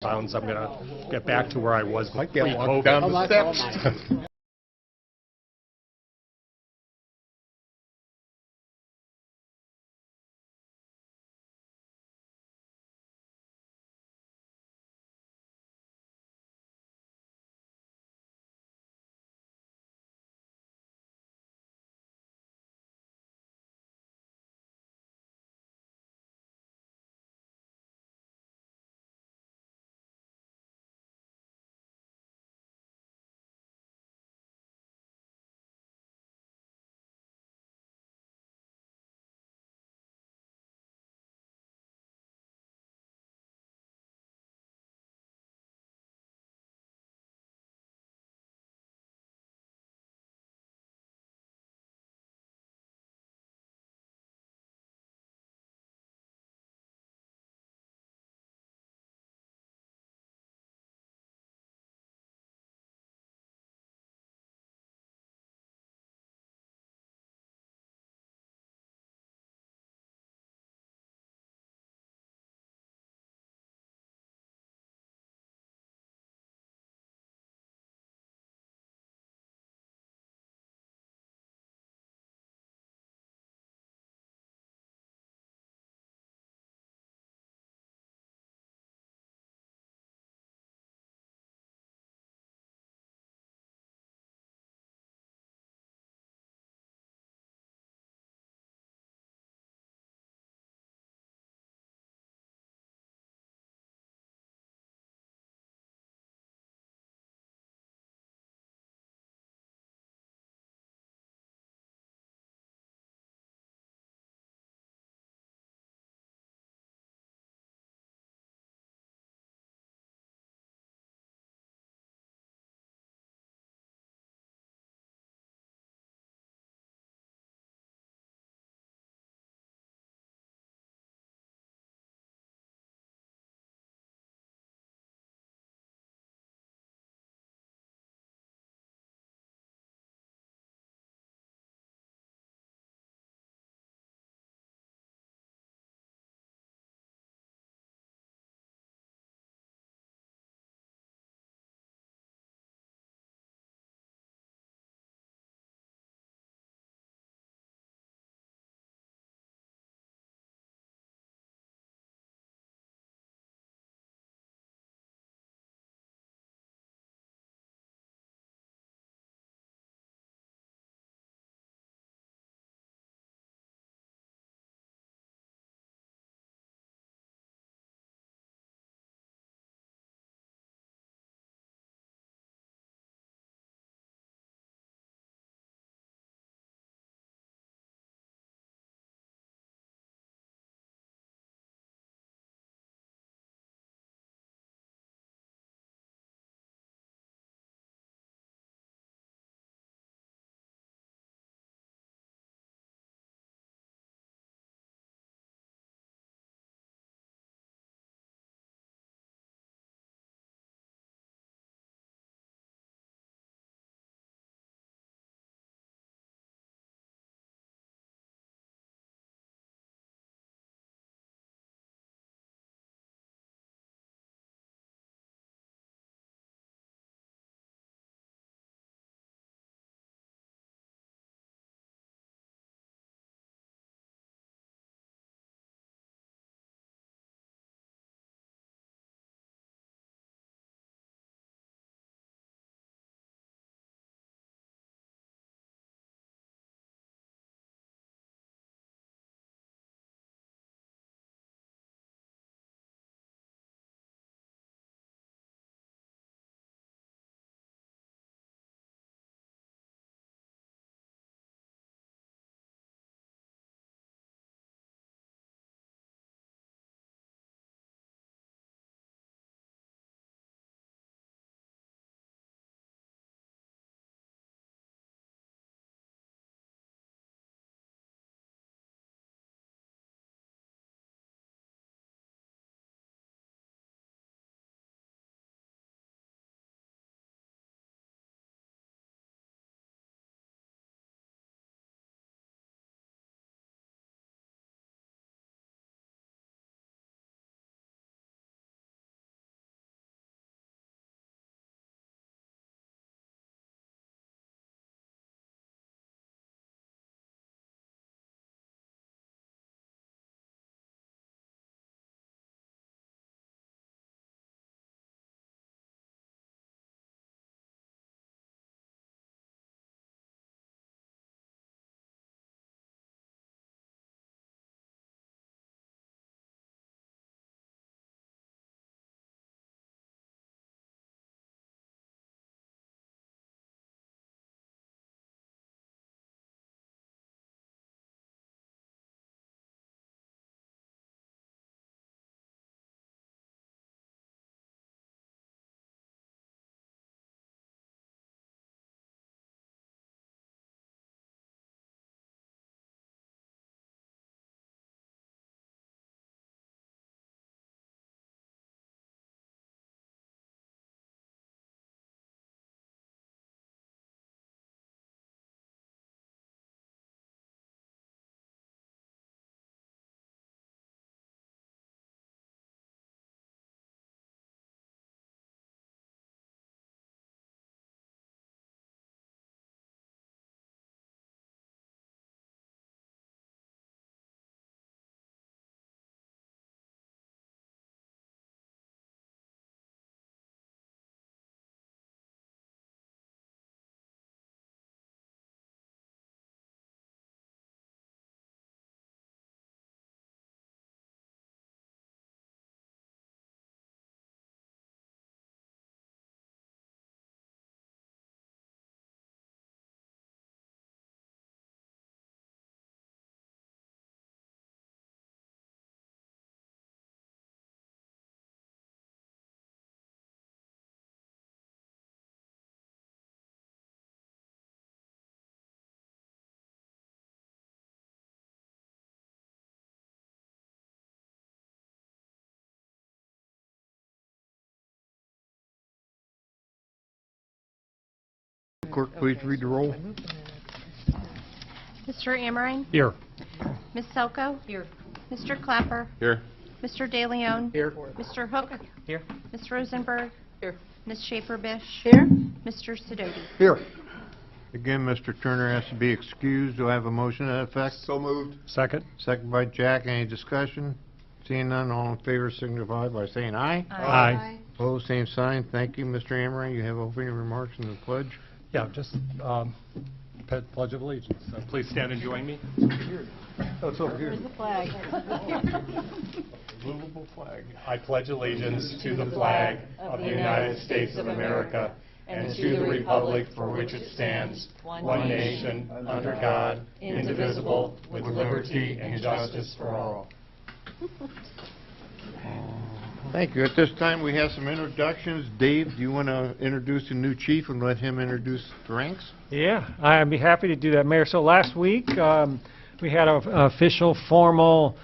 pounds. I'm going to get back to where I was I can't walk pre-COVID. down the steps. Clerk, please read the roll. Mr. Amrine? Here. Ms. Selko? Here. Mr. Clapper? Here. Mr. De Leon? Here. Mr. Hook? Here. Ms. Rosenberg? Here. Ms. Schaefer-Bish? Here. Mr. Sidoti? Here. Again, Mr. Turner has to be excused. Do I have a motion to that effect? So moved. Second. Second by Jack. Any discussion? Seeing none, all in favor signify by saying aye. Aye. Opposed, same sign. Thank you, Mr. Amrine. You have opening remarks in the pledge. Yeah, just Pledge of Allegiance. Please stand and join me. Oh, it's over here. Where's the flag? Movable flag. I pledge allegiance to the flag of the United States of America and to the republic for which it stands, one nation, under God, indivisible, with liberty and justice for all. Thank you. At this time, we have some introductions. Dave, do you want to introduce the new chief and let him introduce the ranks? Yeah, I'd be happy to do that, Mayor. So last week, we had an official, formal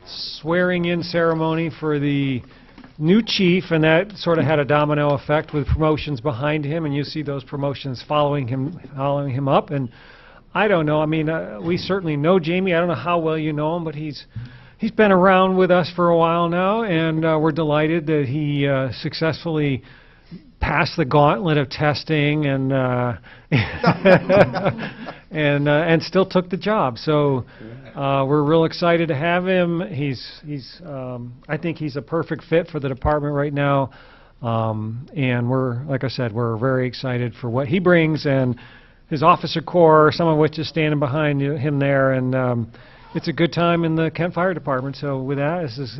swearing-in ceremony for the new chief, and that sort of had a domino effect with promotions behind him, and you see those promotions following him up. And I don't know, I mean, we certainly know Jamie. I don't know how well you know him, but he's been around with us for a while now, and we're delighted that he successfully passed the gauntlet of testing and and still took the job. So we're real excited to have him. I think he's a perfect fit for the department right now, and we're, like I said, we're very excited for what he brings and his officer corps, some of which is standing behind him there, and it's a good time in the Kent Fire Department. So with that, this is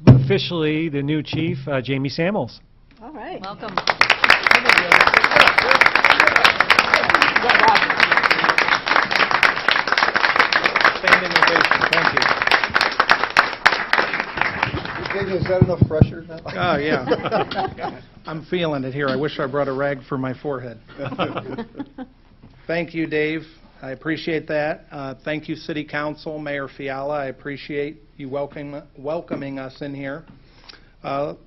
officially the new chief, Jamie Samuels. All right. Welcome. Standing ovation. Thank you. Is that enough pressure now? Oh, yeah. I'm feeling it here. I wish I brought a rag for my forehead. Thank you, Dave. I appreciate that. Thank you, City Council, Mayor Fiala. I appreciate you welcoming us in here.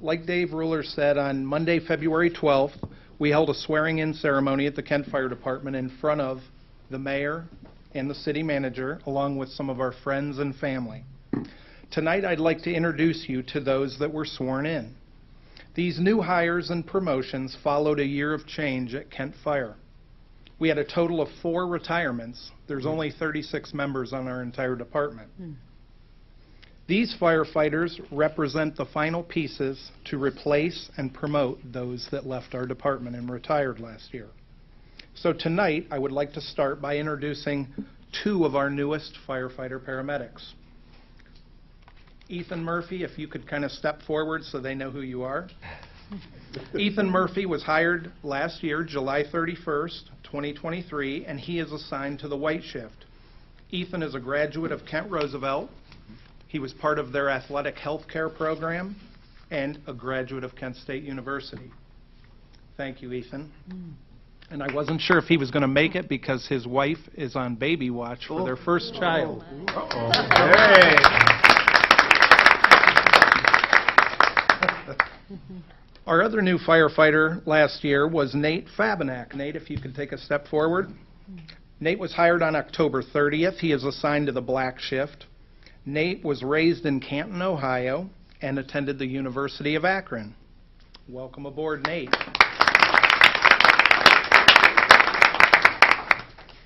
Like Dave Ruler said, on Monday, February 12th, we held a swearing-in ceremony at the Kent Fire Department in front of the mayor and the city manager, along with some of our friends and family. Tonight, I'd like to introduce you to those that were sworn in. These new hires and promotions followed a year of change at Kent Fire. We had a total of 4 retirements. There's only 36 members on our entire department. These firefighters represent the final pieces to replace and promote those that left our department and retired last year. So tonight, I would like to start by introducing 2 of our newest firefighter paramedics. Ethan Murphy, if you could kind of step forward so they know who you are. Ethan Murphy was hired last year, July 31st, 2023, and he is assigned to the white shift. Ethan is a graduate of Kent Roosevelt. He was part of their athletic health care program and a graduate of Kent State University. Thank you, Ethan. And I wasn't sure if he was going to make it because his wife is on baby watch for their first child. Hey! Our other new firefighter last year was Nate Fabinak. Nate, if you could take a step forward. Nate was hired on October 30th. He is assigned to the black shift. Nate was raised in Canton, Ohio, and attended the University of Akron. Welcome aboard, Nate.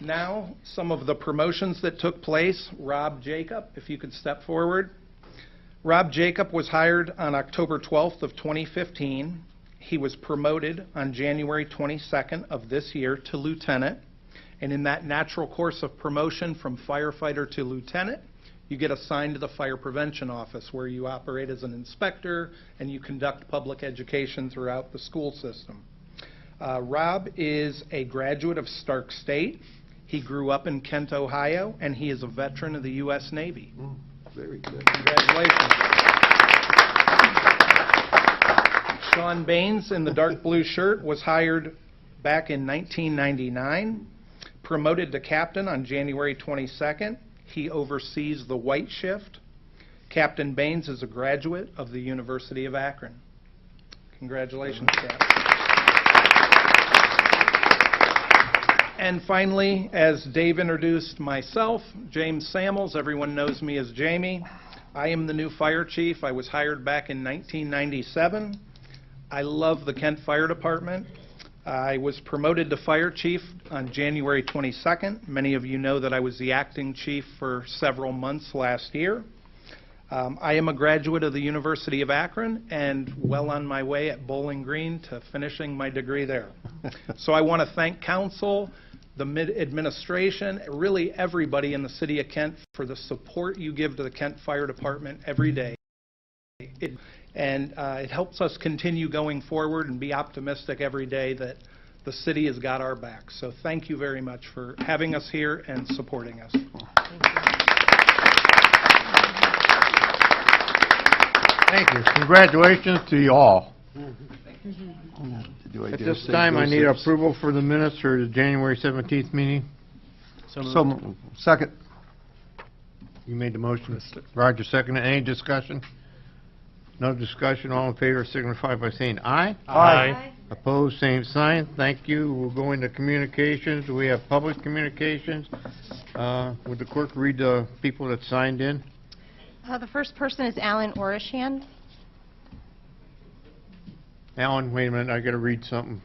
Now, some of the promotions that took place. Rob Jacob, if you could step forward. Rob Jacob was hired on October 12th of 2015. He was promoted on January 22nd of this year to lieutenant. And in that natural course of promotion from firefighter to lieutenant, you get assigned to the fire prevention office where you operate as an inspector and you conduct public education throughout the school system. Rob is a graduate of Stark State. He grew up in Kent, Ohio, and he is a veteran of the U.S. Navy. Very good. Congratulations. Sean Baines in the dark blue shirt was hired back in 1999, promoted to captain on January 22nd. He oversees the white shift. Captain Baines is a graduate of the University of Akron. Congratulations, Cap. And finally, as Dave introduced myself, James Samuels, everyone knows me as Jamie. I am the new fire chief. I was hired back in 1997. I love the Kent Fire Department. I was promoted to fire chief on January 22nd. Many of you know that I was the acting chief for several months last year. I am a graduate of the University of Akron and well on my way at Bowling Green to finishing my degree there. So I want to thank council, the administration, really everybody in the city of Kent for the support you give to the Kent Fire Department every day. It helps us continue going forward and be optimistic every day that the city has got our back. So thank you very much for having us here and supporting us. Thank you. Congratulations to you all. Do I At dare this say time, go I need Sips? approval for the minutes for the January 17th meeting. Second. You made the motion. Roger seconded. Any discussion? No discussion. All in favor signify by saying aye. Aye. Opposed, same sign. Thank you. We'll go into communications. We have public communications. Would the clerk read the people that signed in? The first person is Alan Orishan. Alan, wait a minute, I gotta read something.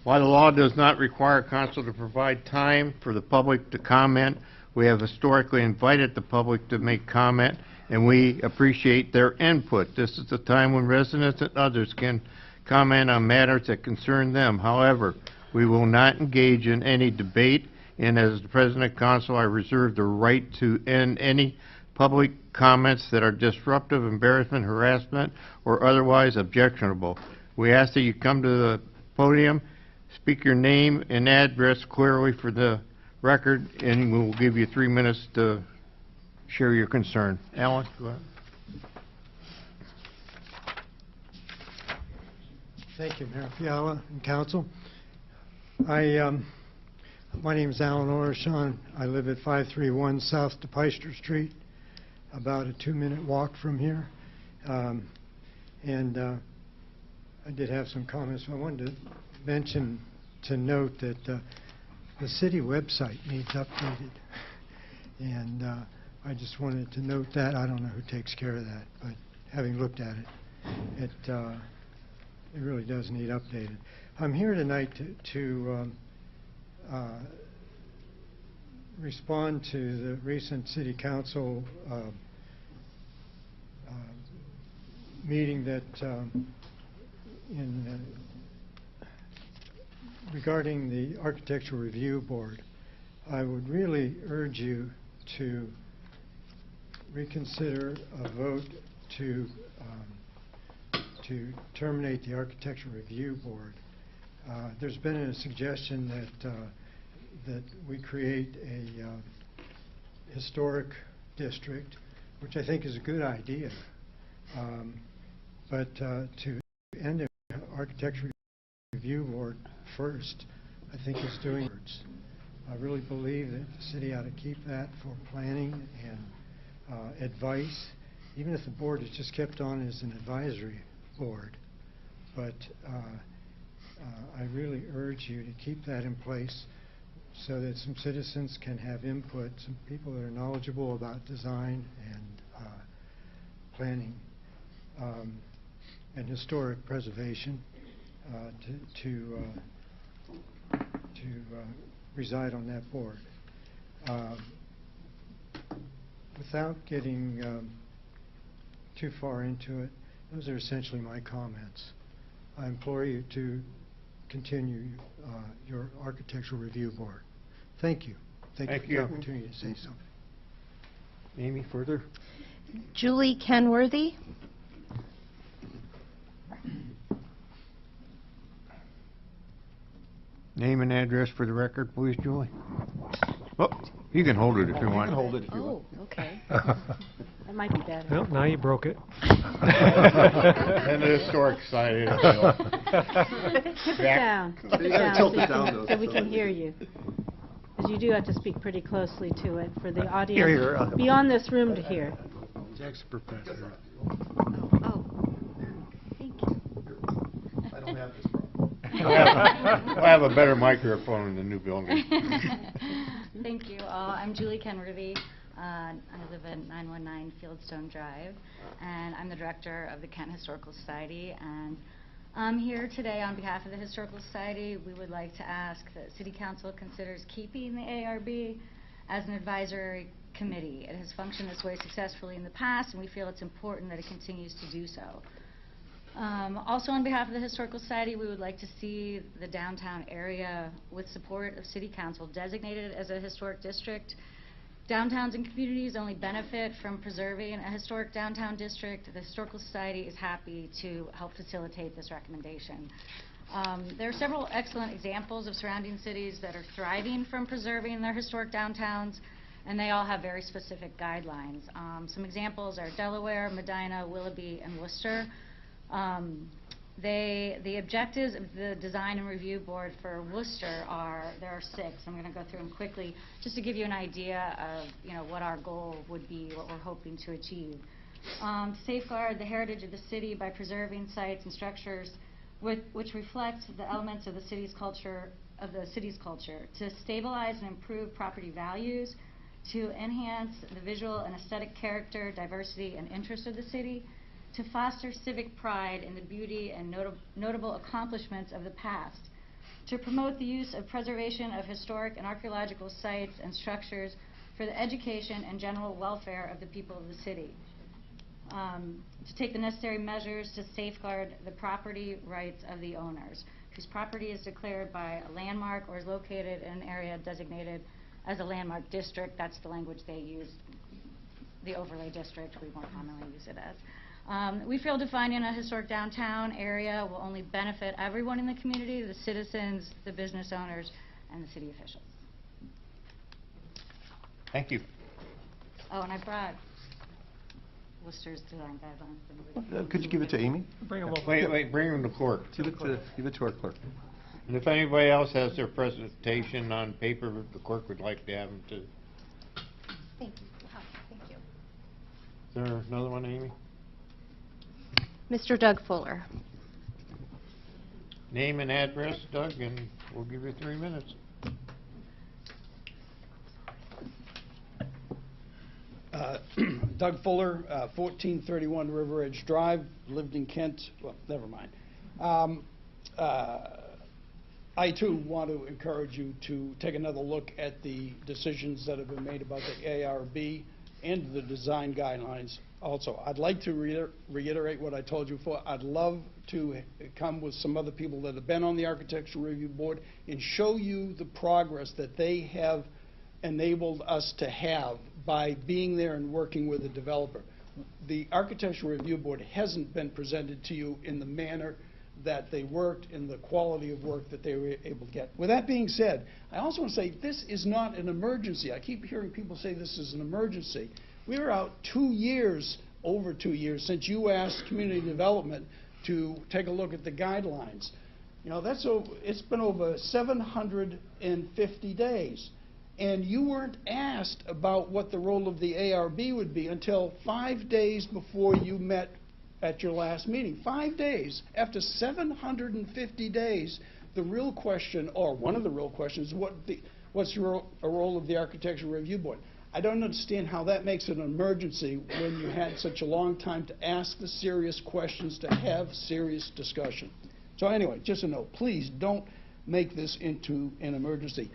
While the law does not require council to provide time for the public to comment, we have historically invited the public to make comment, and we appreciate their input. This is the time when residents and others can comment on matters that concern them. However, we will not engage in any debate, and as the President of Council, I reserve the right to end any public comments that are disruptive, embarrassment, harassment, or otherwise objectionable. We ask that you come to the podium, speak your name and address clearly for the record, and we will give you 3 minutes to share your concern. Alan, go ahead. Thank you, Mayor Fiala and Council. My name is Alan Orishan. I live at 531 South DePeyster Street, about a 2-minute walk from here. I did have some comments. I wanted to mention, to note that the city website needs updated. And I just wanted to note that. I don't know who takes care of that, but having looked at it, it really does need updated. I'm here tonight to respond to the recent City Council meeting that regarding the Architectural Review Board. I would really urge you to reconsider a vote to terminate the Architectural Review Board. There's been a suggestion that we create a historic district, which I think is a good idea. But to end the Architectural Review Board first, I think is doing words. I really believe that the city ought to keep that for planning and advice, even if the board is just kept on as an advisory board. But I really urge you to keep that in place so that some citizens can have input, some people that are knowledgeable about design and planning and historic preservation to reside on that board. Without getting too far into it, those are essentially my comments. I implore you to continue your Architectural Review Board. Thank you. Thank you for the opportunity to say something. Amy, further? Julie Kenworthy. Name and address for the record, please, Julie. Oh, you can hold it if you want. You can hold it if you want. Oh, okay. That might be better. Well, now you broke it. And the historic side. Tip it down. Tip it You gotta down tilt so it you down, can- though, so we so- can hear you. Because you do have to speak pretty closely to it for the Here, audience beyond this room to hear. Jack's a professor. Oh, thank you. I don't have this problem. We'll have a better microphone in the new building. Thank you all. I'm Julie Kenworthy. I live at 919 Fieldstone Drive, and I'm the director of the Kent Historical Society. And I'm here today on behalf of the Historical Society. We would like to ask that City Council considers keeping the ARB as an advisory committee. It has functioned this way successfully in the past, and we feel it's important that it continues to do so. Also on behalf of the Historical Society, we would like to see the downtown area, with support of City Council, designated as a historic district. Downtowns and communities only benefit from preserving a historic downtown district. The Historical Society is happy to help facilitate this recommendation. There are several excellent examples of surrounding cities that are thriving from preserving their historic downtowns, and they all have very specific guidelines. Some examples are Delaware, Medina, Willoughby, and Worcester. The objectives of the Design and Review Board for Worcester there are 6. I'm going to go through them quickly just to give you an idea of what our goal would be, what we're hoping to achieve. Safeguard the heritage of the city by preserving sites and structures which reflect the elements of the city's culture, to stabilize and improve property values, to enhance the visual and aesthetic character, diversity, and interest of the city, to foster civic pride in the beauty and notable accomplishments of the past, to promote the use of preservation of historic and archaeological sites and structures for the education and general welfare of the people of the city, to take the necessary measures to safeguard the property rights of the owners, whose property is declared by a landmark or is located in an area designated as a landmark district. That's the language they use, the overlay district, we more commonly use it as. We feel defining a historic downtown area will only benefit everyone in the community, the citizens, the business owners, and the city officials. Thank you. Oh, and I brought Worcester's design guidelines. Could you give it to Amy? Bring them over. Wait, bring them to clerk. Give it to our clerk. And if anybody else has their presentation on paper, the clerk would like to have them too. Thank you. Thank you. Is there another one, Amy? Mr. Doug Fuller. Name and address, Doug, and we'll give you 3 minutes. Doug Fuller, 1431 River Edge Drive, lived in Kent. Well, never mind. I too want to encourage you to take another look at the decisions that have been made about the ARB and the design guidelines. Also, I'd like to reiterate what I told you before. I'd love to come with some other people that have been on the Architectural Review Board and show you the progress that they have enabled us to have by being there and working with the developer. The Architectural Review Board hasn't been presented to you in the manner that they worked, in the quality of work that they were able to get. With that being said, I also want to say this is not an emergency. I keep hearing people say this is an emergency. We were out 2 years, over 2 years, since you asked Community Development to take a look at the guidelines. It's been over 750 days. And you weren't asked about what the role of the ARB would be until 5 days before you met at your last meeting. 5 days. After 750 days, the real question, or one of the real questions, is what's the role of the Architectural Review Board? I don't understand how that makes it an emergency when you had such a long time to ask the serious questions, to have serious discussion. So anyway, just a note, please don't make this into an emergency.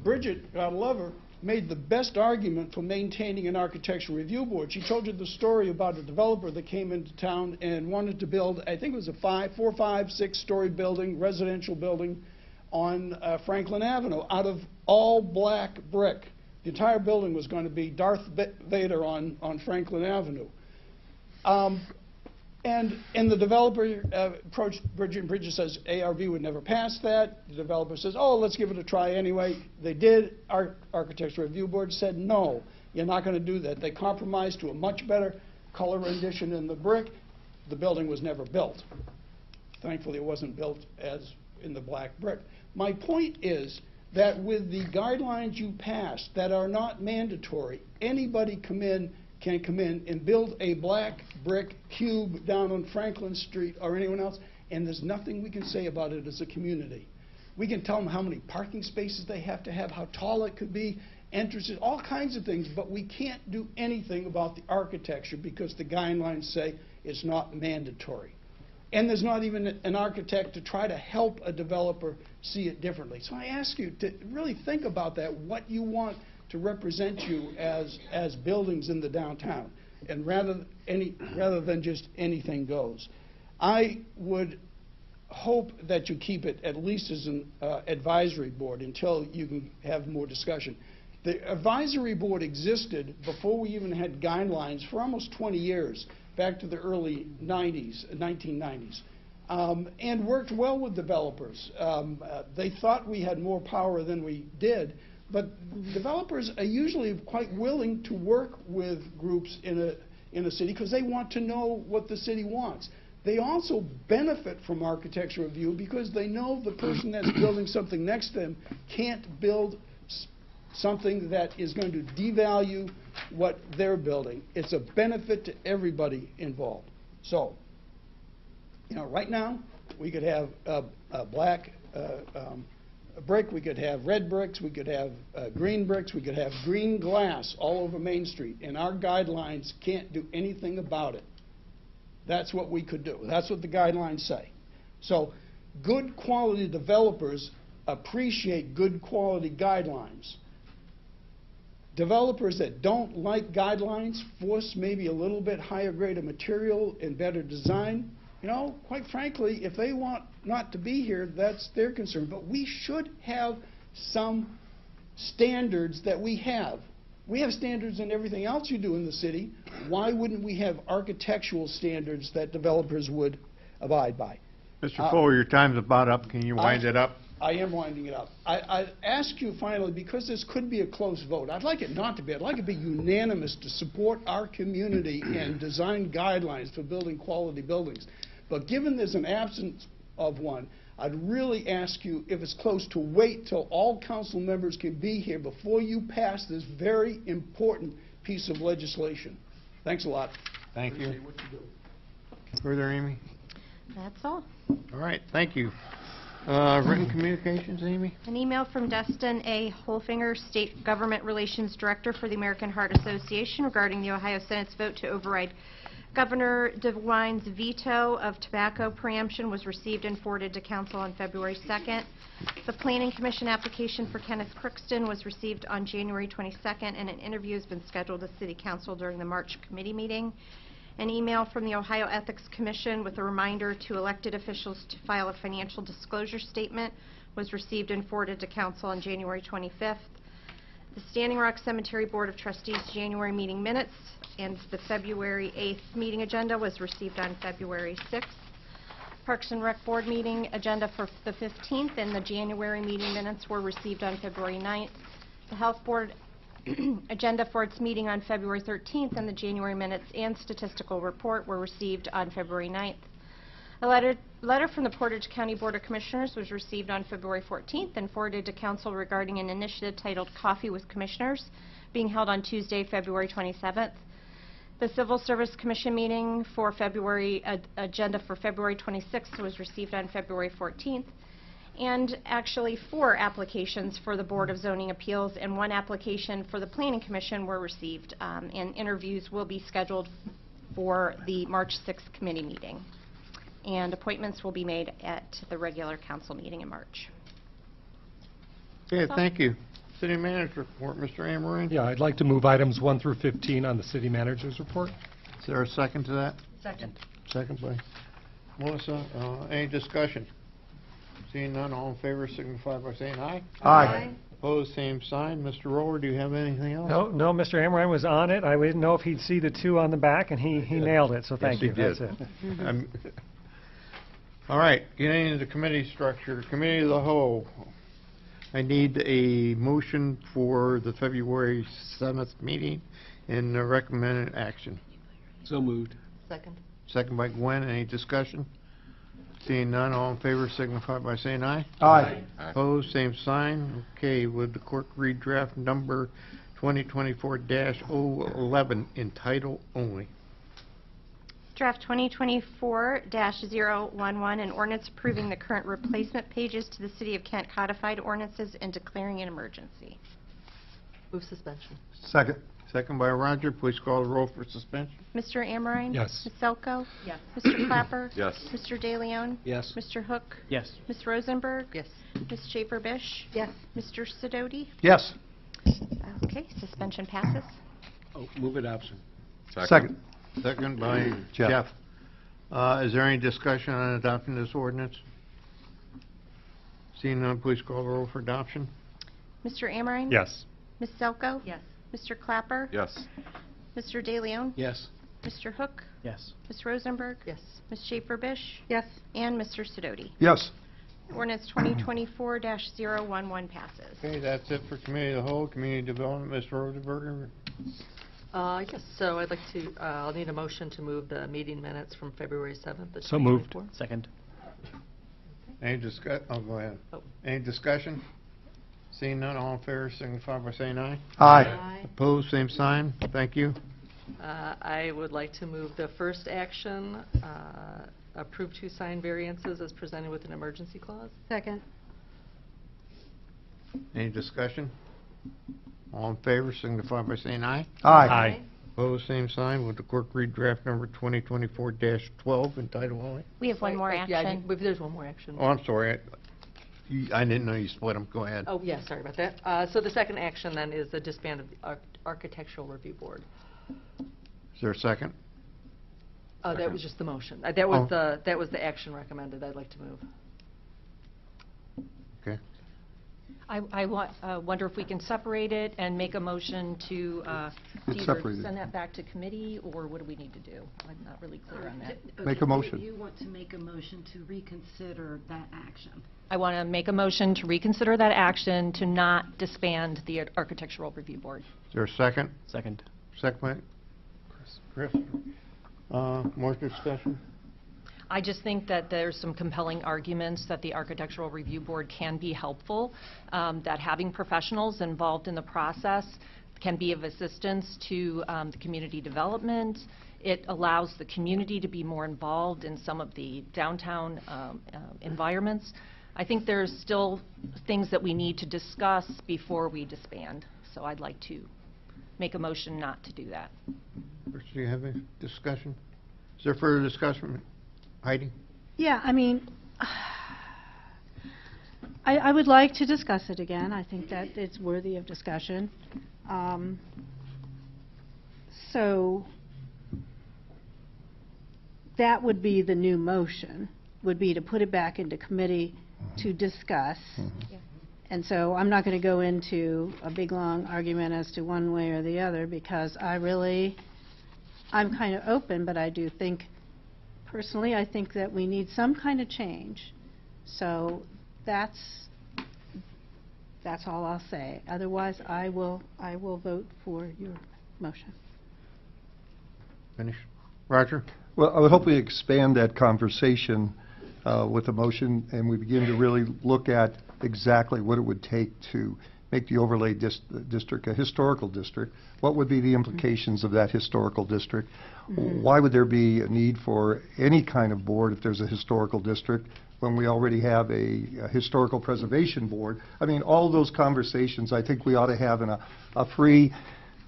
Bridget, God love her, made the best argument for maintaining an Architectural Review Board. She told you the story about a developer that came into town and wanted to build, I think it was a 4, 5, 6-story building, residential building on Franklin Avenue out of all black brick. The entire building was going to be Darth Vader on Franklin Avenue. And the developer approached Bridget, and Bridget says ARB would never pass that. The developer says, oh, let's give it a try anyway. They did. Our Architectural Review Board said, no, you're not going to do that. They compromised to a much better color rendition in the brick. The building was never built. Thankfully, it wasn't built as in the black brick. My point is that with the guidelines you passed that are not mandatory, anybody come in can come in and build a black brick cube down on Franklin Street or anyone else, and there's nothing we can say about it as a community. We can tell them how many parking spaces they have to have, how tall it could be, entrances, all kinds of things, but we can't do anything about the architecture because the guidelines say it's not mandatory. And there's not even an architect to try to help a developer see it differently. So I ask you to really think about that, what you want to represent you as buildings in the downtown, and rather than just anything goes. I would hope that you keep it at least as an advisory board until you can have more discussion. The advisory board existed before we even had guidelines for almost 20 years, back to the early 1990s, and worked well with developers. They thought we had more power than we did, but developers are usually quite willing to work with groups in a city because they want to know what the city wants. They also benefit from architecture review because they know the person that's building something next to them can't build something that is going to devalue what they're building. It's a benefit to everybody involved. So, right now, we could have a black brick, we could have red bricks, we could have green bricks, we could have green glass all over Main Street, and our guidelines can't do anything about it. That's what we could do. That's what the guidelines say. So good quality developers appreciate good quality guidelines. Developers that don't like guidelines force maybe a little bit higher grade of material and better design. Quite frankly, if they want not to be here, that's their concern. But we should have some standards that we have. We have standards in everything else you do in the city. Why wouldn't we have architectural standards that developers would abide by? Mr. Fuller, your time's about up. Can you wind it up? I am winding it up. I ask you finally, because this could be a close vote, I'd like it not to be. I'd like it to be unanimous to support our community and design guidelines for building quality buildings. But given there's an absence of one, I'd really ask you, if it's close, to wait till all council members can be here before you pass this very important piece of legislation. Thanks a lot. Thank you. Appreciate what you do. Further, Amy? That's all. All right, thank you. Written communications, Amy? An email from Dustin A. Holfinger, State Government Relations Director for the American Heart Association, regarding the Ohio Senate's vote to override Governor DeWine's veto of tobacco preemption, was received and forwarded to Council on February 2nd. The Planning Commission application for Kenneth Crookston was received on January 22nd, and an interview has been scheduled with City Council during the March committee meeting. An email from the Ohio Ethics Commission with a reminder to elected officials to file a financial disclosure statement was received and forwarded to Council on January 25th. The Standing Rock Cemetery Board of Trustees January meeting minutes and the February 8th meeting agenda was received on February 6th. Parks and Rec Board meeting agenda for the 15th and the January meeting minutes were received on February 9th. The Health Board agenda for its meeting on February 13th and the January minutes and statistical report were received on February 9th. A letter from the Portage County Board of Commissioners was received on February 14th and forwarded to Council regarding an initiative titled Coffee with Commissioners, being held on Tuesday, February 27th. The Civil Service Commission meeting for February, agenda for February 26th was received on February 14th. And actually 4 applications for the Board of Zoning Appeals and 1 application for the Planning Commission were received, and interviews will be scheduled for the March 6th committee meeting. And appointments will be made at the regular council meeting in March. Okay, thank you. City Manager report, Mr. Amarin? Yeah, I'd like to move items 1 through 15 on the City Manager's report. Is there a second to that? Second. Second by Melissa. Any discussion? Seeing none, all in favor signify by saying aye. Aye. Opposed, same sign. Mr. Roller, do you have anything else? No, Mr. Amarin was on it. I didn't know if he'd see the 2 on the back, and he nailed it, so thank you. Yes, he That's did. it. All right, getting into committee structure. Committee of the whole. I need a motion for the February 7th meeting and the recommended action. So moved. Second. Second by Gwen. Any discussion? Seeing none, all in favor signify by saying aye. Aye. Opposed, same sign. Okay, would the clerk read draft number 2024-011 in title only. Draft 2024-011, an ordinance approving the current replacement pages to the City of Kent codified ordinances and declaring an emergency. Move suspension. Second. Second by Roger. Please call the roll for suspension. Mr. Amrine? Yes. Ms. Selko? Yes. Mr. Clapper? Yes. Mr. De Leon? Yes. Mr. Hook? Yes. Ms. Rosenberg? Yes. Ms. Schaefer-Bish? Yes. Mr. Sidoti? Yes. Okay, suspension passes. Move adoption. Second by Jeff. Jeff. Is there any discussion on adopting this ordinance? Seeing none, please call the roll for adoption. Mr. Amrine? Yes. Ms. Selko? Yes. Mr. Clapper? Yes. Mr. De Leon? Yes. Mr. Hook? Yes. Ms. Rosenberg? Yes. Ms. Schaefer-Bish? Yes. And Mr. Sidoti? Yes. Ordinance 2024-011 passes. Okay, that's it for Committee of the Whole. Community Development, Ms. Rosenberger. Yes, so I'd like to, I'll need a motion to move the meeting minutes from February 7th of So moved. 2024. Second. Any go ahead. Oh. Any discussion? Seeing none, all in favor, signify by saying aye. Aye. Opposed, same sign. Thank you. I would like to move the first action, approve 2 sign variances as presented with an emergency clause. Second. Any discussion? All in favor, signify by saying aye. Aye. Opposed, same sign. Would the clerk read draft number 2024-12 in title only? We have one more Yeah, action. there's one more action. Oh, I'm sorry. I didn't know you split them. Go ahead. Oh, yeah, sorry about that. So the second action then is the disband of the Architectural Review Board. Is there a second? That was just the motion. That was the action recommended. I'd like to move. Okay. I wonder if we can separate it and make a motion to It's either separated. send that back to committee, or what do we need to do? I'm not really clear on that. Make a motion. You want to make a motion to reconsider that action. I want to make a motion to reconsider that action to not disband the Architectural Review Board. Is there a second? Second. Second by Chris. More discussion? I just think that there's some compelling arguments that the Architectural Review Board can be helpful, that having professionals involved in the process can be of assistance to the community development. It allows the community to be more involved in some of the downtown environments. I think there's still things that we need to discuss before we disband, so I'd like to make a motion not to do that. Chris, do you have any discussion? Is there further discussion? Heidi? Yeah, I mean, I would like to discuss it again. I think that it's worthy of discussion. So that would be the new motion, would be to put it back into committee to discuss. And so I'm not going to go into a big, long argument as to one way or the other, because I'm kind of open, but I do think, personally, I think that we need some kind of change. So that's all I'll say. Otherwise, I will vote for your motion. Finish. Roger? Well, I would hope we expand that conversation with a motion, and we begin to really look at exactly what it would take to make the overlay district a historical district. What would be the implications of that historical district? Why would there be a need for any kind of board if there's a historical district when we already have a historical preservation board? I mean, all those conversations I think we ought to have in a free,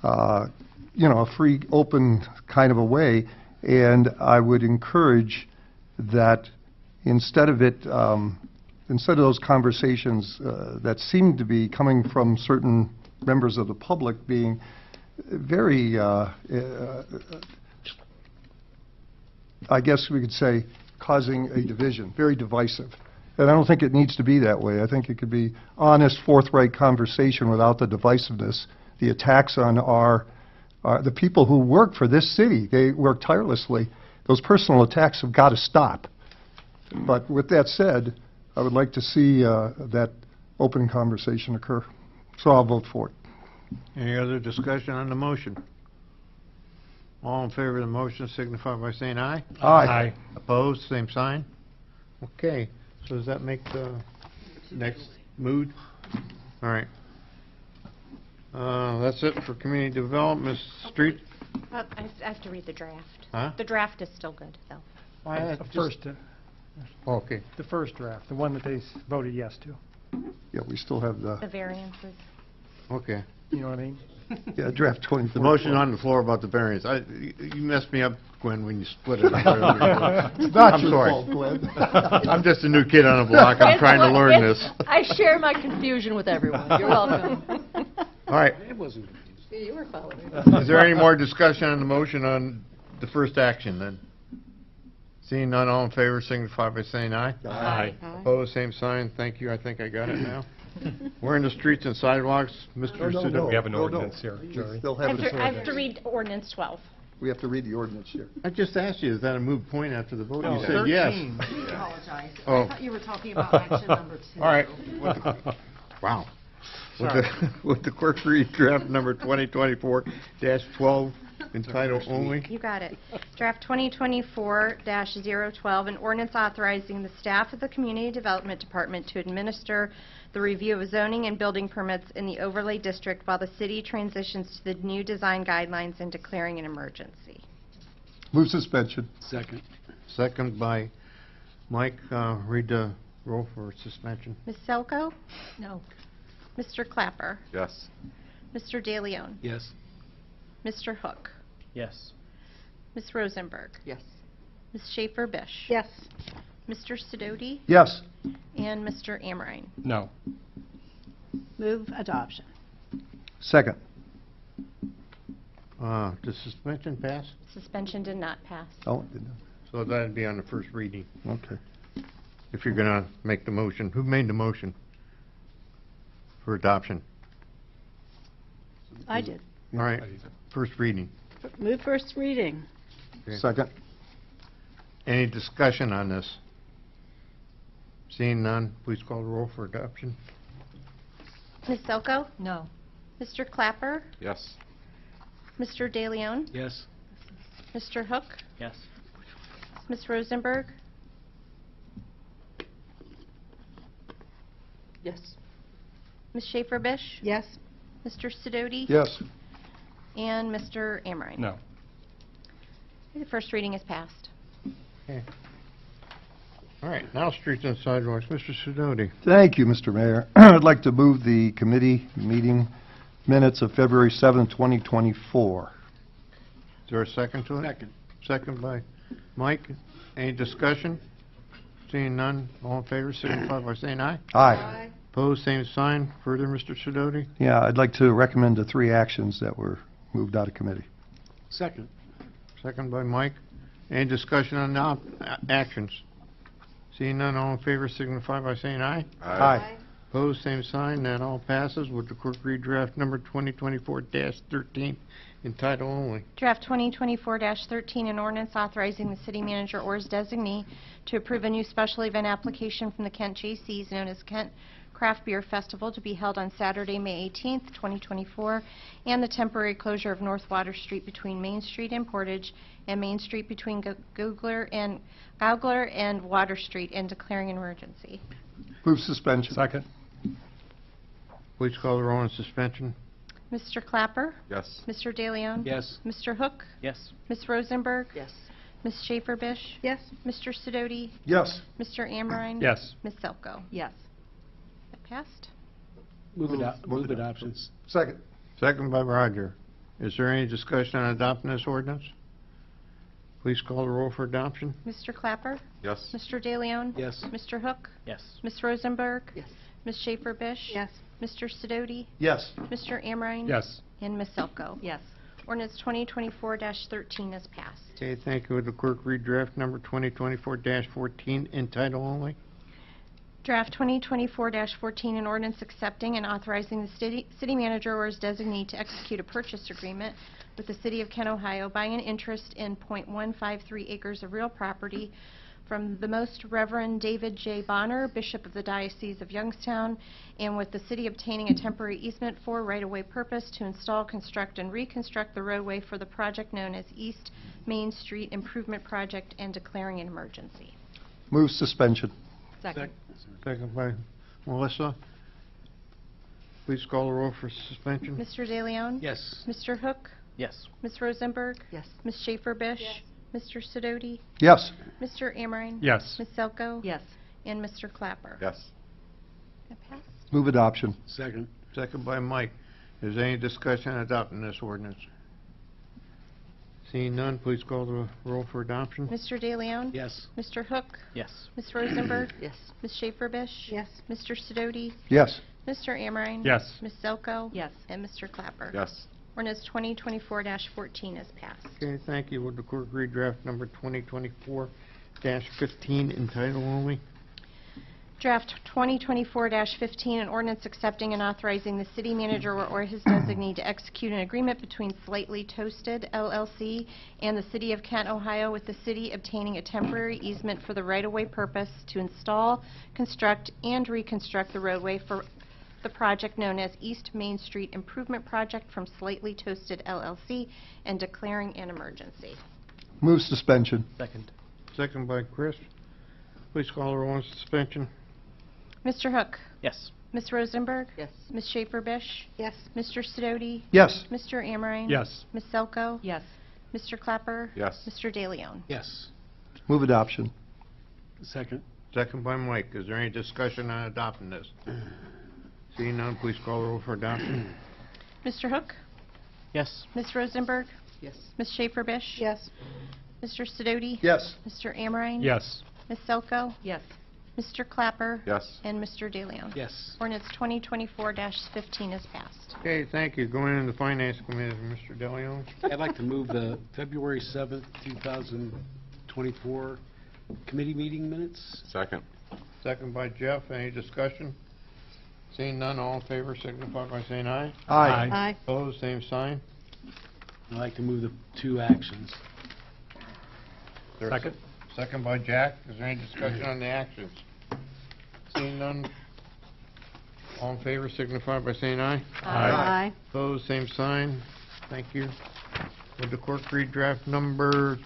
a free, open kind of a way. And I would encourage that instead of those conversations that seem to be coming from certain members of the public being very, I guess we could say, causing a division, very divisive. And I don't think it needs to be that way. I think it could be honest, forthright conversation without the divisiveness, the attacks on the people who work for this city. They work tirelessly. Those personal attacks have got to stop. But with that said, I would like to see that open conversation occur. So I'll vote for it. Any other discussion on the motion? All in favor of the motion signify by saying aye. Aye. Opposed, same sign. Okay, so does that make the next mood? All right. That's it for community development. Street, I have to read the draft. Huh? The draft is still good, though. okay. The first draft, the one that they voted yes to. Yeah, we still have The the, variances. Okay. You know what I mean? yeah, draft 24. The motion on the floor about the variance. You messed me up, Gwen, when you split it. It's I'm not your sorry. fault, Glenn. I'm just a new kid on the block. I'm trying to learn this. I share my confusion with everyone. You're welcome. All right. You were following. Is there any more discussion on the motion on the first action then? Seeing none, all in favor signify by saying aye. Aye. Opposed, same sign. Thank you. I think I got it now. We're in the streets and sidewalks. Mr. Sudo. We have an No, no. ordinance here, We Jerry. still I have have, the to, I have to read ordinance 12. We have to read the ordinance here. I just asked you, is that a moot point after the vote? No, You said yes. 13. I apologize. Oh. I thought you were talking about action number 2. All right. Wow. Would the clerk read draft number 2024-12 in title only? You got it. Draft 2024-012, an ordinance authorizing the staff of the Community Development Department to administer the review of zoning and building permits in the overlay district while the city transitions to the new design guidelines and declaring an emergency. Move suspension. Second. Second by Mike. Read the roll for suspension. Ms. Selko? No. Mr. Clapper? Yes. Mr. DeLeon? Yes. Mr. Hook? Yes. Ms. Rosenberg? Yes. Ms. Schaefer-Bish? Yes. Mr. Sidoti? Yes. And Mr. Amrine? No. Move adoption. Second. Does suspension pass? Suspension did not pass. Oh, it didn't. So that'd be on the first reading. Okay. If you're going to make the motion. Who made the motion for adoption? I did. All right. First reading. Move first reading. Okay. Second. Any discussion on this? Seeing none, please call the roll for adoption. Ms. Selko? No. Mr. Clapper? Yes. Mr. DeLeon? Yes. Mr. Hook? Yes. Ms. Rosenberg? Yes. Ms. Schaefer-Bish? Yes. Mr. Sidoti? Yes. And Mr. Amrine? No. The first reading is passed. Okay. All right, now streets and sidewalks. Mr. Sidoti. Thank you, Mr. Mayor. I'd like to move the committee meeting minutes of February 7th, 2024. Is there a second to it? Second. Second by Mike. Any discussion? Seeing none, all in favor, signify by saying aye. Aye. Opposed, same sign. Further, Mr. Sidoti? Yeah, I'd like to recommend the 3 actions that were moved out of committee. Second. Second by Mike. Any discussion on now actions? Seeing none, all in favor, signify by saying aye. Aye. Opposed, same sign. That all passes. Would the clerk read draft number 2024-13 in title only? Draft 2024-13, an ordinance authorizing the city manager or his designee to approve a new special event application from the Kent J.C.'s known as Kent Craft Beer Festival to be held on Saturday, May 18th, 2024, and the temporary closure of North Water Street between Main Street and Portage and Main Street between Gaugler and Water Street, and declaring an emergency. Move suspension. Second. Please call the roll on suspension. Mr. Clapper? Yes. Mr. DeLeon? Yes. Mr. Hook? Yes. Ms. Rosenberg? Yes. Ms. Schaefer-Bish? Yes. Mr. Sidoti? Yes. Mr. Amrine? Yes. Ms. Selko? Yes. That passed? Move adoptions. Second. Second by Roger. Is there any discussion on adopting this ordinance? Please call the roll for adoption. Mr. Clapper? Yes. Mr. DeLeon? Yes. Mr. Hook? Yes. Ms. Rosenberg? Yes. Ms. Schaefer-Bish? Yes. Mr. Sidoti? Yes. Mr. Amrine? Yes. And Ms. Selko? Yes. Ordinance 2024-13 is passed. Okay, thank you. Would the clerk read draft number 2024-14 in title only? Draft 2024-14, an ordinance accepting and authorizing the city manager or his designee to execute a purchase agreement with the City of Kent, Ohio, buying an interest in .153 acres of real property from the Most Reverend David J. Bonner, Bishop of the Diocese of Youngstown, and with the city obtaining a temporary easement for right-of-way purpose to install, construct, and reconstruct the roadway for the project known as East Main Street Improvement Project and declaring an emergency. Move suspension. Second. Second by Melissa. please call the roll for suspension. Mr. De Leon? Yes. Mr. Hook? Yes. Ms. Rosenberg? Yes. Ms. Schaefer-Bish? Mr. Sidoti? Yes. Mr. Amrine? Yes. Ms. Selko? Yes. And Mr. Clapper? Yes. That passed. Move adoption. Second. Second by Mike. Is there any discussion on adopting this ordinance? Seeing none, please call the roll for adoption. Mr. De Leon? Yes. Mr. Hook? Yes. Ms. Rosenberg? Yes. Ms. Schaefer-Bish? Yes. Mr. Sidoti? Yes. Mr. Amrine? Yes. Ms. Selko? Yes. And Mr. Clapper? Yes. Ordinance 2024-14 is passed. Okay, thank you. Would the clerk read draft number 2024-15 in title only? Draft 2024-15, an ordinance accepting and authorizing the city manager or his designee to execute an agreement between Slightly Toasted LLC and the City of Kent, Ohio, with the city obtaining a temporary easement for the right-of-way purpose to install, construct, and reconstruct the roadway for the project known as East Main Street Improvement Project from Slightly Toasted LLC and declaring an emergency. Move suspension. Second. Second by Chris. Please call the roll on suspension. Mr. Hook? Yes. Ms. Rosenberg? Yes. Ms. Schaefer-Bish? Yes. Mr. Sidoti? Yes. Mr. Amrine? Yes. Ms. Selko? Yes. Mr. Clapper? Yes. Mr. De Leon? Yes. Move adoption. Second. Second by Mike. Is there any discussion on adopting this? Seeing none, please call the roll for adoption. Mr. Hook? Yes. Ms. Rosenberg? Yes. Ms. Schaefer-Bish? Yes. Mr. Sidoti? Yes. Mr. Amrine? Yes. Ms. Selko? Yes. Mr. Clapper? Yes. And Mr. De Leon? Yes. Ordinance 2024-15 is passed. Okay, thank you. Going into the Finance Committee, Mr. De Leon. I'd like to move the February 7th, 2024 committee meeting minutes. Second. Second by Jeff. Any discussion? Seeing none, all in favor signify by saying aye. Aye. Aye. Opposed, same sign. I'd like to move the two actions. There's a Second. Second by Jack. Is there any discussion on the actions? Seeing none, all in favor signify by saying aye. Aye. Opposed, same sign. Thank you. Would the clerk read draft number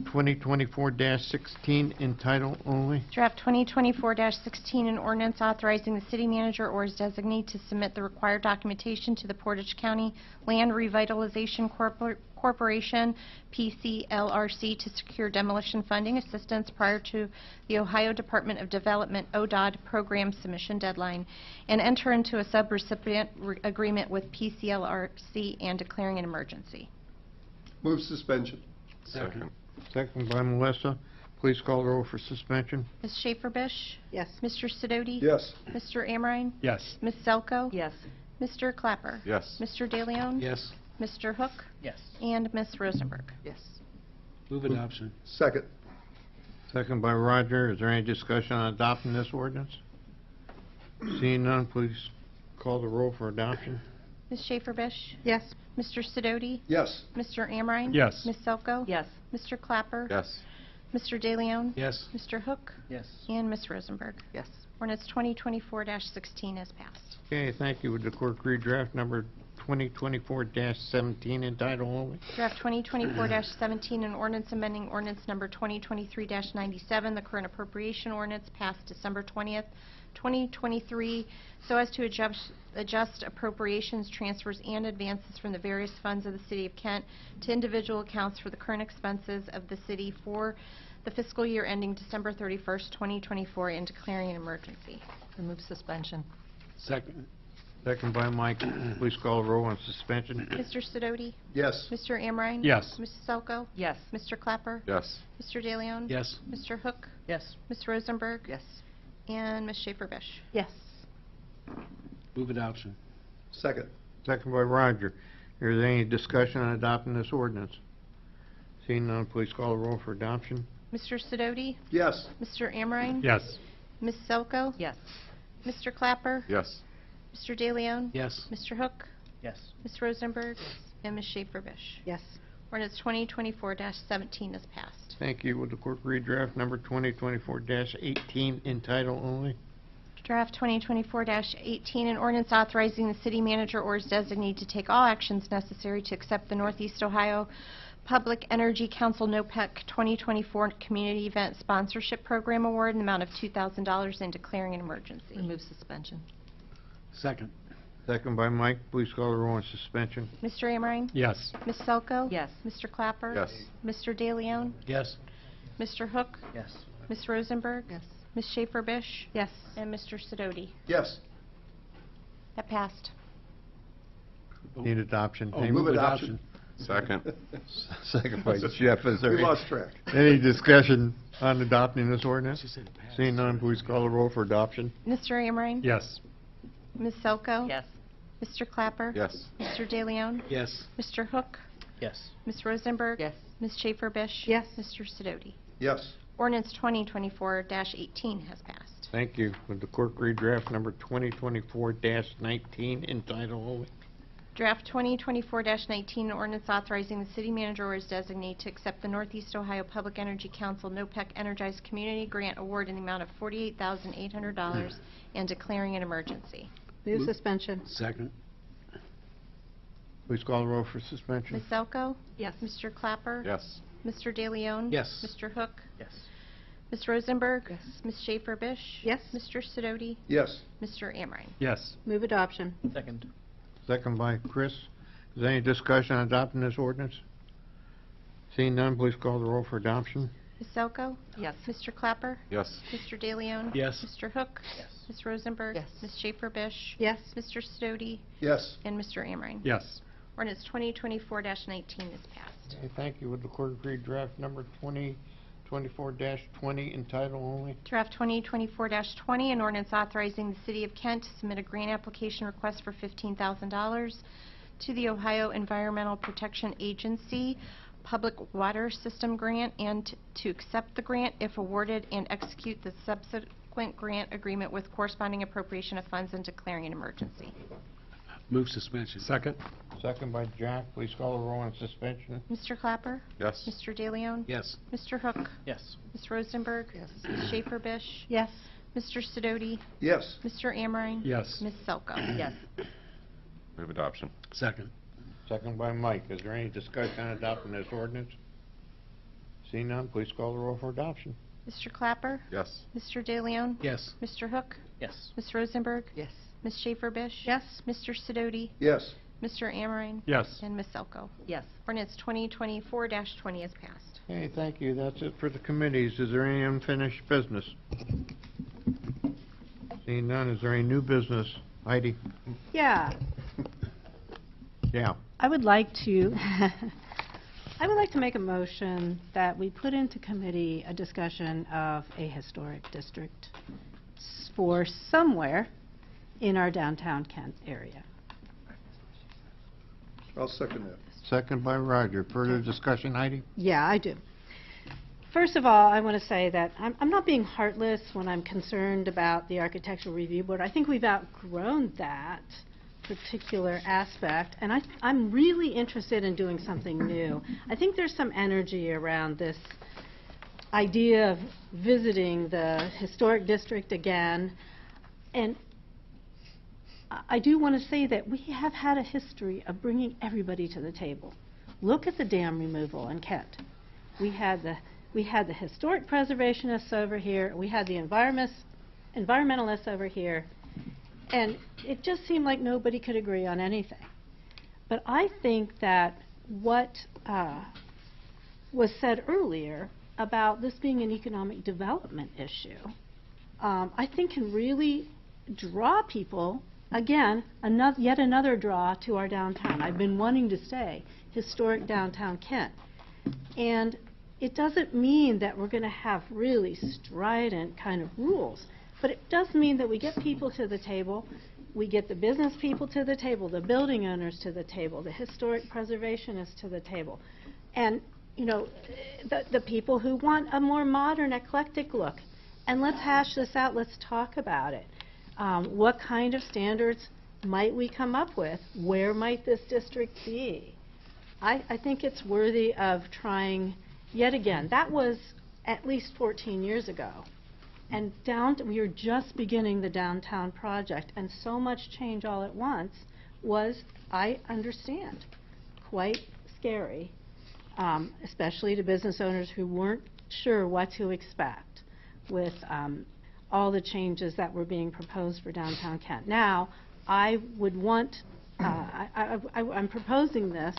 2024-16 in title only? Draft 2024-16, an ordinance authorizing the city manager or his designee to submit the required documentation to the Portage County Land Revitalization Corporation, PCLRC, to secure demolition funding assistance prior to the Ohio Department of Development, ODOD, program submission deadline, and enter into a subrecipient agreement with PCLRC and declaring an emergency. Move suspension. Second. Second by Melissa. Please call the roll for suspension. Ms. Schaefer-Bish? Yes. Mr. Sidoti? Yes. Mr. Amrine? Yes. Ms. Selko? Yes. Mr. Clapper? Yes. Mr. De Leon? Yes. Mr. Hook? Yes. And Ms. Rosenberg. Yes. Move adoption. Second. Second by Roger. Is there any discussion on adopting this ordinance? Seeing none, please call the roll for adoption. Ms. Schaefer-Bish? Yes. Mr. Sidoti? Yes. Mr. Amrine? Yes. Ms. Selko? Yes. Mr. Clapper? Yes. Mr. De Leon? Yes. Mr. Hook? Yes. And Ms. Rosenberg. Yes. Ordinance 2024-16 is passed. Okay, thank you. Would the clerk read draft number 2024-17 in title only? Draft 2024-17, an ordinance amending ordinance number 2023-97, the current appropriation ordinance passed December 20th, 2023, so as to adjust appropriations, transfers, and advances from the various funds of the City of Kent to individual accounts for the current expenses of the city for the fiscal year ending December 31st, 2024, and declaring an emergency. Remove suspension. Second. Second by Mike. Please call the roll on suspension. Mr. Sidoti? Yes. Mr. Amrine? Yes. Mrs. Selko? Yes. Mr. Clapper? Yes. Mr. De Leon? Yes. Mr. Hook? Yes. Ms. Rosenberg? Yes. And Ms. Schaefer-Bish. Yes. Move adoption. Second. Second by Roger. Is there any discussion on adopting this ordinance? Seeing none, please call the roll for adoption. Mr. Sidoti? Yes. Mr. Amrine? Yes. Ms. Selko? Yes. Mr. Clapper? Yes. Mr. De Leon? Yes. Mr. Hook? Yes. Ms. Rosenberg? And Ms. Schaefer-Bish. Yes. Ordinance 2024-17 is passed. Thank you. Would the clerk read draft number 2024-18 in title only? Draft 2024-18, an ordinance authorizing the city manager or his designee to take all actions necessary to accept the Northeast Ohio Public Energy Council NOPEC 2024 Community Event Sponsorship Program Award in the amount of $2,000 and declaring an emergency. Remove suspension. Second. Second by Mike. Please call the roll on suspension. Mr. Amrine? Yes. Ms. Selko? Yes. Mr. Clapper? Yes. Mr. De Leon? Yes. Mr. Hook? Yes. Ms. Rosenberg? Yes. Ms. Schaefer-Bish? Yes. And Mr. Sidoti? Yes. That passed. Need adoption. Oh, Any- move adoption. Second. Second by Jeff. Is there We lost track. any discussion on adopting this ordinance? She said it passed. Seeing none, please call the roll for adoption. Mr. Amrine? Yes. Ms. Selko? Yes. Mr. Clapper? Yes. Mr. De Leon? Yes. Mr. Hook? Yes. Ms. Rosenberg? Yes. Ms. Schaefer-Bish? Yes. Mr. Sidoti? Yes. Ordinance 2024-18 has passed. Thank you. Would the clerk read draft number 2024-19 in title only? Draft 2024-19, an ordinance authorizing the city manager or his designee to accept the Northeast Ohio Public Energy Council NOPEC Energized Community Grant Award in the amount of $48,800 and declaring an emergency. Move suspension. Second. Please call the roll for suspension. Ms. Selko? Yes. Mr. Clapper? Yes. Mr. De Leon? Yes. Mr. Hook? Yes. Ms. Rosenberg? Yes. Ms. Schaefer-Bish? Yes. Mr. Sidoti? Yes. Mr. Amrine? Yes. Move adoption. Second. Second by Chris. Is there any discussion on adopting this ordinance? Seeing none, please call the roll for adoption. Ms. Selko? Yes. Mr. Clapper? Yes. Mr. De Leon? Yes. Mr. Hook? Yes. Ms. Rosenberg? Yes. Ms. Schaefer-Bish? Yes. Mr. Sidoti? Yes. And Mr. Amrine? Yes. Ordinance 2024-19 is passed. Okay, thank you. Would the clerk read draft number 2024-20 in title only? Draft 2024-20, an ordinance authorizing the City of Kent to submit a grant application request for $15,000 to the Ohio Environmental Protection Agency Public Water System Grant and to accept the grant if awarded and execute the subsequent grant agreement with corresponding appropriation of funds and declaring an emergency. Move suspension. Second. Second by Jack. Please call the roll on suspension. Mr. Clapper? Yes. Mr. De Leon? Yes. Mr. Hook? Yes. Ms. Rosenberg? Yes. Ms. Schaefer-Bish? Yes. Mr. Sidoti? Yes. Mr. Amrine? Yes. Ms. Selko? Yes. Move adoption. Second. Second by Mike. Is there any discussion on adopting this ordinance? Seeing none, please call the roll for adoption. Mr. Clapper? Yes. Mr. De Leon? Yes. Mr. Hook? Yes. Ms. Rosenberg? Yes. Ms. Schaefer-Bish? Yes. Mr. Sidoti? Yes. Mr. Amrine? Yes. And Ms. Selko? Yes. Ordinance 2024-20 is passed. Okay, thank you. That's it for the committees. Is there any unfinished business? Seeing none, is there any new business? Heidi? Yeah, Yeah. I would like to, I would like to make a motion that we put into committee a discussion of a historic district for somewhere in our downtown Kent area. I'll second that. Second by Roger. Further discussion, Heidi? Yeah, I do. First of all, I want to say that I'm not being heartless when I'm concerned about the Architectural Review Board. I think we've outgrown that particular aspect, and I'm really interested in doing something new. I think there's some energy around this idea of visiting the historic district again, and I do want to say that we have had a history of bringing everybody to the table. Look at the dam removal in Kent. We had the historic preservationists over here, we had the environmentalists over here, and it just seemed like nobody could agree on anything. But I think that what was said earlier about this being an economic development issue, I think can really draw people, again, yet another draw to our downtown. I've been wanting to say historic downtown Kent. And it doesn't mean that we're going to have really strident kind of rules, but it does mean that we get people to the table, we get the business people to the table, the building owners to the table, the historic preservationists to the table, and you know, the people who want a more modern, eclectic look. And let's hash this out, let's talk about it. What kind of standards might we come up with? Where might this district be? I think it's worthy of trying yet again. That was at least 14 years ago. And we were just beginning the downtown project, and so much change all at once was, I understand, quite scary, especially to business owners who weren't sure what to expect with all the changes that were being proposed for downtown Kent. Now, I would want, I'm proposing this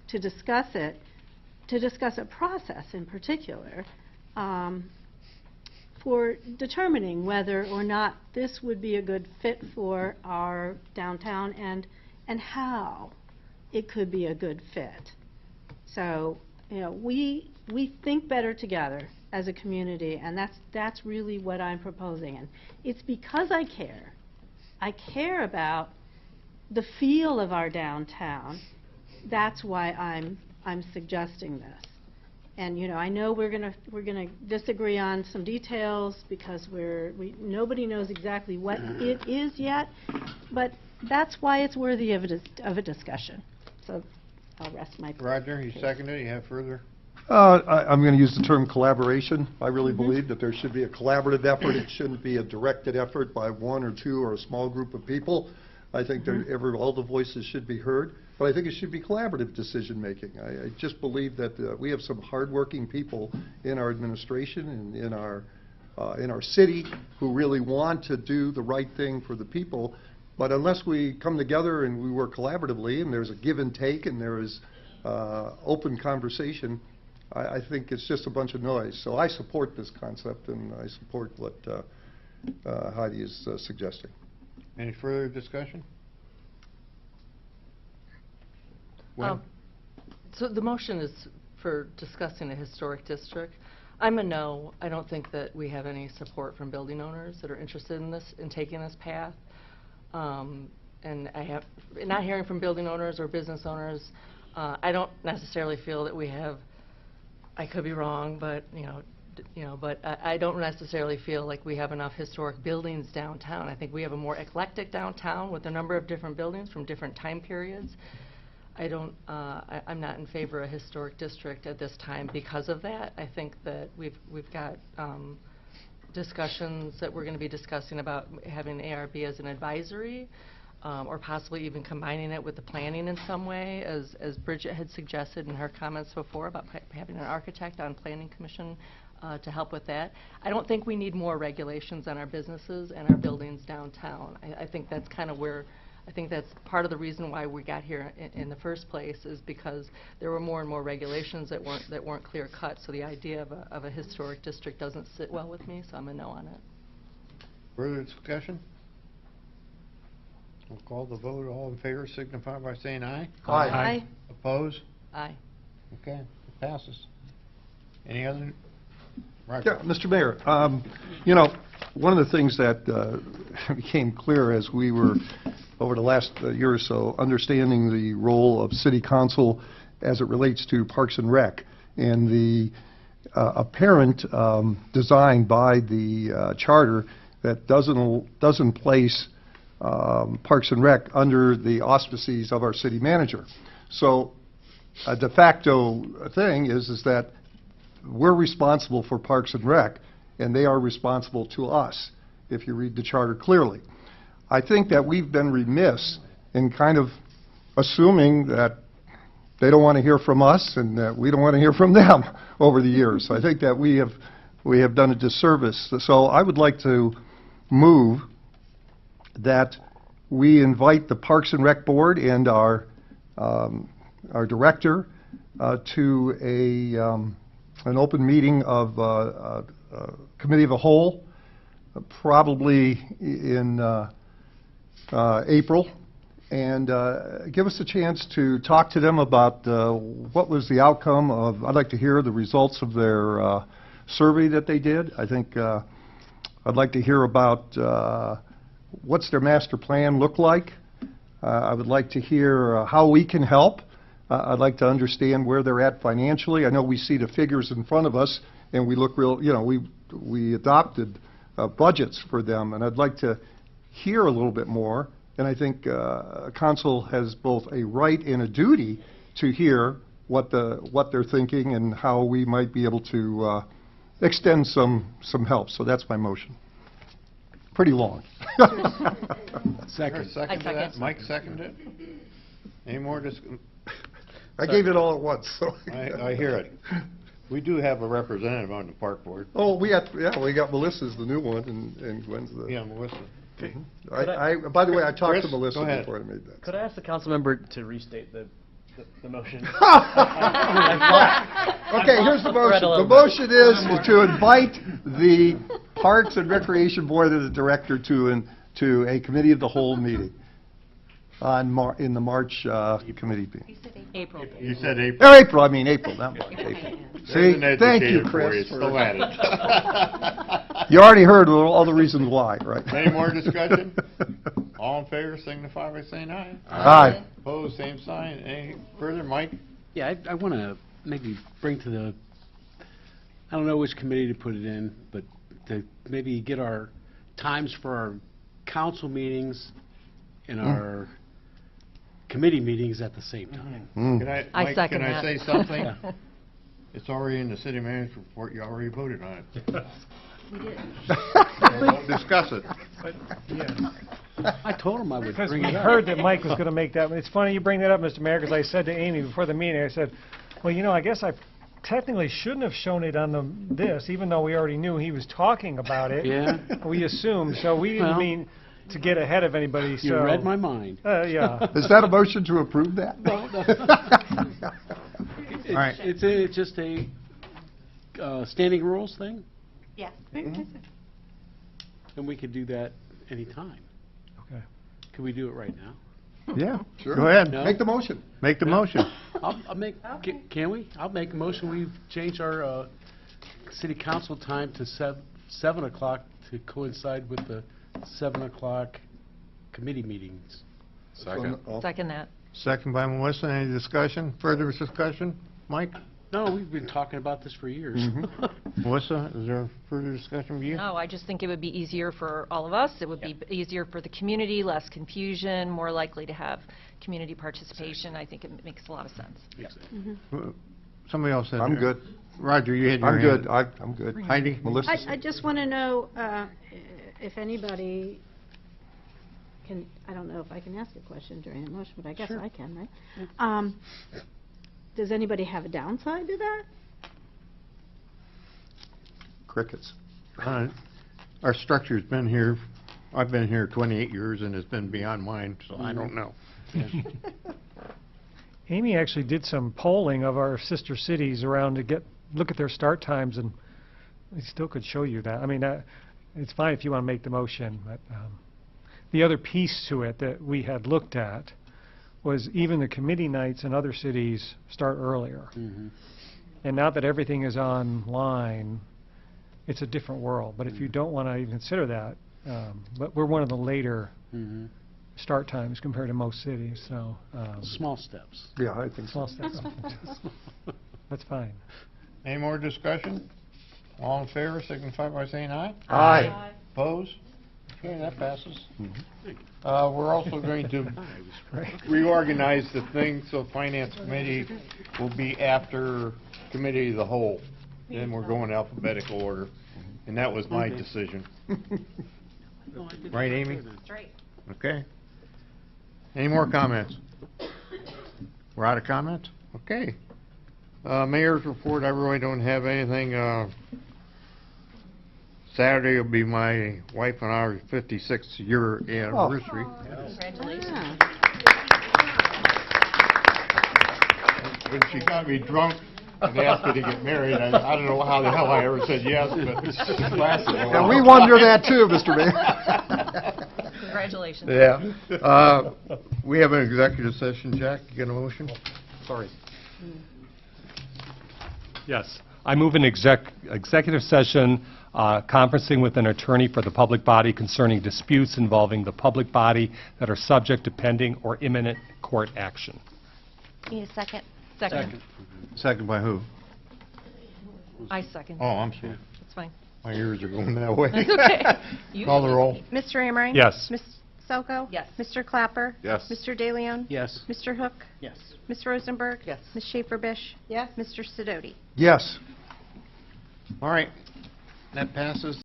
to discuss a process in particular for determining whether or not this would be a good fit for our downtown and how it could be a good fit. So, you know, we think better together as a community, and that's really what I'm proposing. And it's because I care. I care about the feel of our downtown. That's why I'm suggesting this. And you know, I know we're gonna disagree on some details because nobody knows exactly what it is yet, but that's why it's worthy of a discussion. So I'll rest my. Roger, you seconded it. You have further? I'm going to use the term collaboration. I really believe that there should be a collaborative effort. It shouldn't be a directed effort by one or two or a small group of people. I think that all the voices should be heard, but I think it should be collaborative decision-making. I just believe that we have some hardworking people in our administration and in our city who really want to do the right thing for the people. But unless we come together and we work collaboratively and there's a give and take and there is open conversation, I think it's just a bunch of noise. So I support this concept, and I support what Heidi is suggesting. Any further discussion? So the motion is for discussing a historic district. I'm a no. I don't think that we have any support from building owners that are interested in this, in taking this path. And I have not hearing from building owners or business owners. I don't necessarily feel that we have. I could be wrong, but but I don't necessarily feel like we have enough historic buildings downtown. I think we have a more eclectic downtown with a number of different buildings from different time periods. I'm not in favor of a historic district at this time because of that. I think that we've got discussions that we're going to be discussing about having ARB as an advisory, or possibly even combining it with the planning in some way, as Bridget had suggested in her comments before about having an architect on Planning Commission to help with that. I don't think we need more regulations on our businesses and our buildings downtown. I think that's kind of where, I think that's part of the reason why we got here in the first place, is because there were more and more regulations that weren't clear cut. So the idea of a historic district doesn't sit well with me, so I'm a no on it. Further discussion? We'll call the vote. All in favor signify by saying aye. Aye. Aye. Opposed? Aye. Okay, it passes. Any other? Yeah, Mr. Mayor, you know, one of the things that became clear as we were, over the last year or so, understanding the role of City Council as it relates to Parks and Rec, and the apparent design by the charter that doesn't place Parks and Rec under the auspices of our city manager. So a de facto thing is that we're responsible for Parks and Rec, and they are responsible to us, if you read the charter clearly. I think that we've been remiss in kind of assuming that they don't want to hear from us and that we don't want to hear from them over the years. So I think that we have done a disservice. So I would like to move that we invite the Parks and Rec Board and our director to an open meeting of Committee of the Whole, probably in April, and give us a chance to talk to them about what was the outcome of. I'd like to hear the results of their survey that they did. I think I'd like to hear about what's their master plan look like. I would like to hear how we can help. I'd like to understand where they're at financially. I know we see the figures in front of us, and we look real, you know, we adopted budgets for them, and I'd like to hear a little bit more. And I think Council has both a right and a duty to hear what they're thinking and how we might be able to extend some help. So that's my motion. Pretty long. Second. Second to that. Mike seconded it. Any more discussion? I gave it all at once. So I hear it. We do have a representative on the park board. Oh, we got Melissa's the new one, and Gwen's the... Yeah, Melissa. Mhm. By the way, I talked to Chris, Melissa go ahead. before I made that. Could I ask the council member to restate the motion? Okay, here's the motion. The motion is to invite the Parks and Recreation Board of the Director to a committee of the whole meeting in the March committee meeting. April. You said April. April, not March, April. See, There's an thank you, educator for Chris. Still at it. You already heard all the reasons why, right? Any more discussion? All in favor, signify by saying aye. Aye. Opposed, same sign. Any further, Mike? Yeah, I want to maybe bring to the, I don't know which committee to put it in, but to maybe get our times for our council meetings and our committee meetings at the same time. Can I Mike, second can I that. say something? It's already in the city manager's report. You already voted on it. We did. Don't discuss it. I told him I would Because bring we it up. heard that Mike was going to make that. It's funny you bring that up, Mr. Mayor, because I said to Amy before the meeting, I said, well, I guess I technically shouldn't have shown it on this, even though we already knew he was talking about it. Yeah. We assumed, so we didn't Well, mean to get ahead of anybody, so. You read my mind. Yeah. Is that a motion to approve that? All right. It's just a standing rules thing, Yes. and we could do that anytime. Okay. Can we do it right now? Yeah, sure. Go ahead. No? Make the motion. Make the motion. I'll make, can we? I'll make a motion, we've changed our city council time to 7 o'clock to coincide with the 7 o'clock committee meetings. Second. Second that. Second by Melissa. Any discussion? Further discussion? Mike? No, we've been talking about this for years. Melissa, is there further discussion with you? No, I just think it would be easier for all of us. It would be easier for the community, less confusion, more likely to have community participation. I think it makes a lot of sense. Somebody else said. I'm there. good. Roger, you had your I'm hand. good. I'm good. Heidi? Melissa? I just want to know if anybody can, I don't know if I can ask a question during a motion, but I guess I can, right? Does anybody have a downside to that? Crickets. Our structure's been here, I've been here 28 years, and it's been beyond mine, so I don't know. Amy actually did some polling of our sister cities around to look at their start times, and we still could show you that. I mean, it's fine if you want to make the motion, but the other piece to it that we had looked at was even the committee nights in other cities start earlier. And now that everything is online, it's a different world. But if you don't want to even consider that, but we're one of the later start times compared to most cities, so. Small steps. Yeah, I think so. Small steps. That's fine. Any more discussion? All in favor, signify by saying aye. Aye. Opposed? Okay, that passes. We're also going to reorganize the thing, so Finance Committee will be after Committee of the Whole. Then we're going alphabetical order, and that was my decision. Right, Amy? That's right. Okay. Any more comments? We're out of comments? Okay. Mayor's report, I really don't have anything. Saturday will be my wife and our 56th year anniversary. Congratulations. When she got me drunk and asked me to get married, I don't know how the hell I ever said yes, but it's classic. And we wonder that too, Mr. Mayor. Congratulations. Yeah. We have an executive session. Jack, you got a motion? Sorry. Yes. I move an executive session conferencing with an attorney for the public body concerning disputes involving the public body that are subject to pending or imminent court action. Need a second? Second. Second by who? I second. Oh, I'm sorry. That's fine. My ears are going that way. That's okay. Call the roll. Mr. Amrine? Yes. Ms. Selko? Yes. Mr. Clapper? Yes. Mr. DeLeon? Yes. Mr. Hook? Yes. Ms. Rosenberg? Yes. Ms. Schaefer-Bish? Yes. Mr. Sidoti? Yes. All right. That passes.